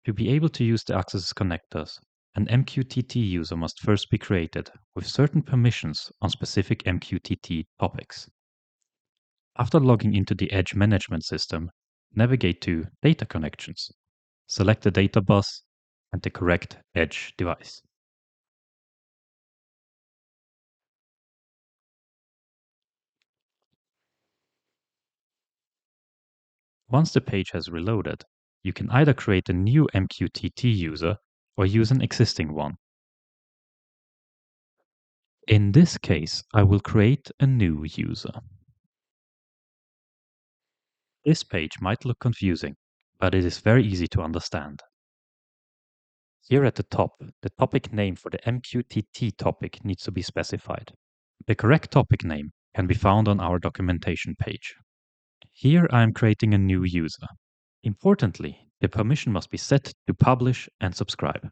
To be able to use the Access connectors, an MQTT user must first be created with certain permissions on specific MQTT topics. After logging into the Edge management system, navigate to Data Connections, select the data bus and the correct Edge device. Once the page has reloaded, you can either create a new MQTT user or use an existing one. In this case, I will create a new user. This page might look confusing, but it is very easy to understand. Here at the top, the topic name for the MQTT topic needs to be specified. The correct topic name can be found on our documentation page. Here I am creating a new user. Importantly, the permission must be set to publish and subscribe.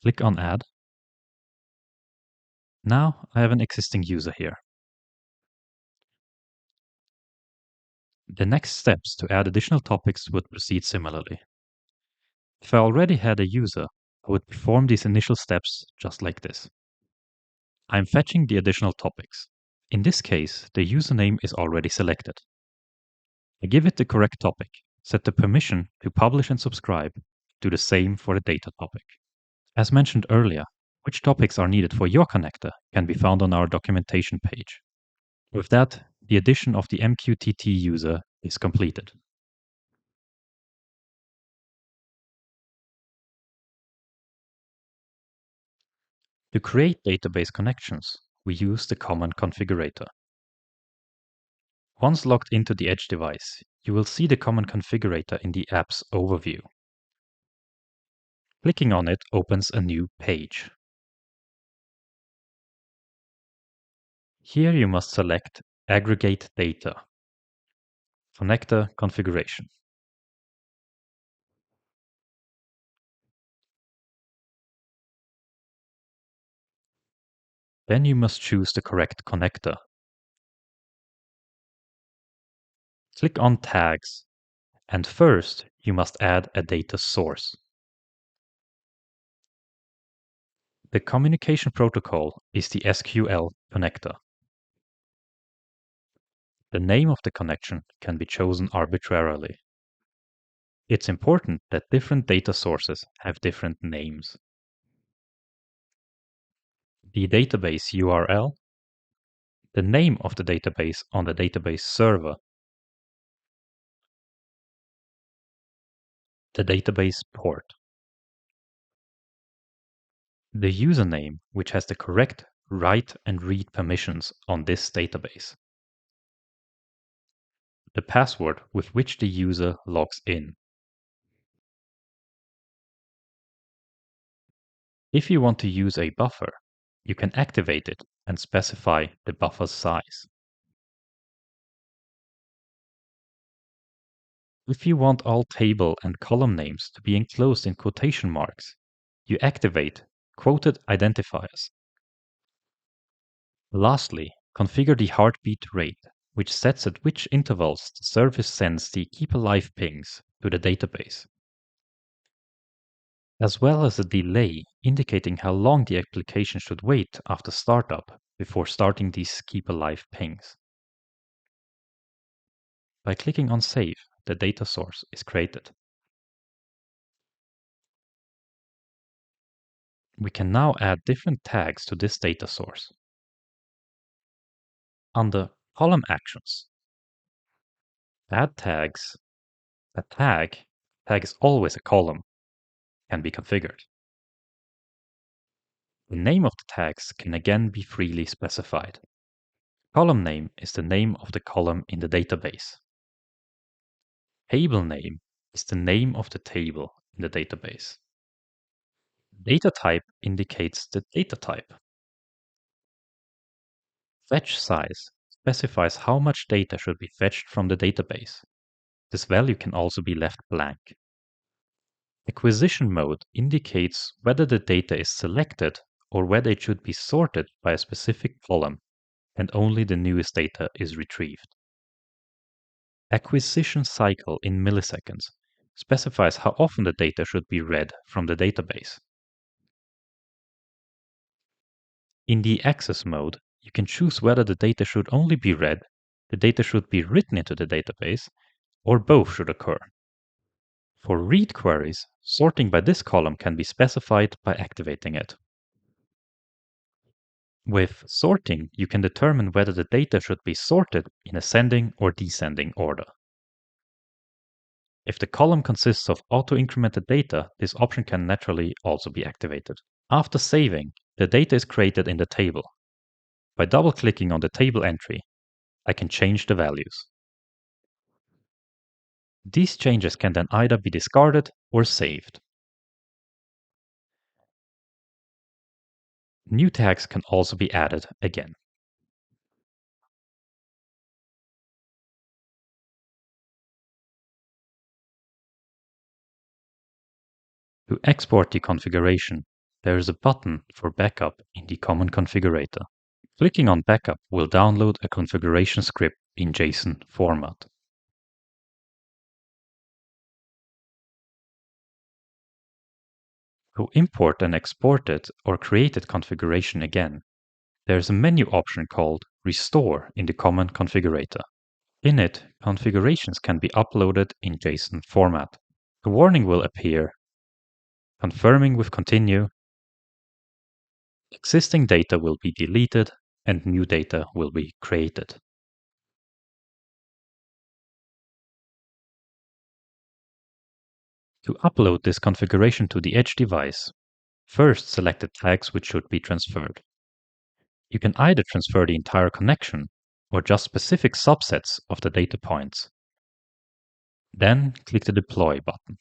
Click on Add. Now I have an existing user here. The next steps to add additional topics would proceed similarly. If I already had a user, I would perform these initial steps just like this. I'm fetching the additional topics. In this case, the username is already selected. I give it the correct topic, set the permission to publish and subscribe, do the same for the data topic. As mentioned earlier, which topics are needed for your connector can be found on our documentation page. With that, the addition of the MQTT user is completed. To create database connections, we use the common configurator. Once logged into the Edge device, you will see the common configurator in the app's overview. Clicking on it opens a new page. Here you must select Aggregate Data, Connector Configuration. Then you must choose the correct connector. Click on Tags, and first you must add a data source. The communication protocol is the SQL connector. The name of the connection can be chosen arbitrarily. It's important that different data sources have different names. The database URL, the name of the database on the database server, the database port, the username which has the correct write and read permissions on this database, the password with which the user logs in. If you want to use a buffer, you can activate it and specify the buffer's size. If you want all table and column names to be enclosed in quotation marks, you activate quoted identifiers. Lastly, configure the heartbeat rate, which sets at which intervals the service sends the keep alive pings to the database, as well as a delay indicating how long the application should wait after startup before starting these keep alive pings. By clicking on Save, the data source is created. We can now add different tags to this data source. Under Column Actions, add tags. A tag is always a column, can be configured. The name of the tags can again be freely specified. Column name is the name of the column in the database. Table name is the name of the table in the database. Data type indicates the data type. Fetch size specifies how much data should be fetched from the database. This value can also be left blank. Acquisition mode indicates whether the data is selected or whether it should be sorted by a specific column, and only the newest data is retrieved. Acquisition cycle in milliseconds specifies how often the data should be read from the database. In the access mode, you can choose whether the data should only be read, the data should be written into the database, or both should occur. For read queries, sorting by this column can be specified by activating it. With sorting, you can determine whether the data should be sorted in ascending or descending order. If the column consists of auto-incremented data, this option can naturally also be activated. After saving, the data is created in the table. By double-clicking on the table entry, I can change the values. These changes can then either be discarded or saved. New tags can also be added again. To export the configuration, there is a button for backup in the Common Configurator. Clicking on Backup will download a configuration script in JSON format. To import and export it or created configuration again, there is a menu option called Restore in the Common Configurator. In it, configurations can be uploaded in JSON format. A warning will appear confirming with continue. Existing data will be deleted and new data will be created. To upload this configuration to the edge device, first select the tags which should be transferred. You can either transfer the entire connection or just specific subsets of the data points. Then click the Deploy button.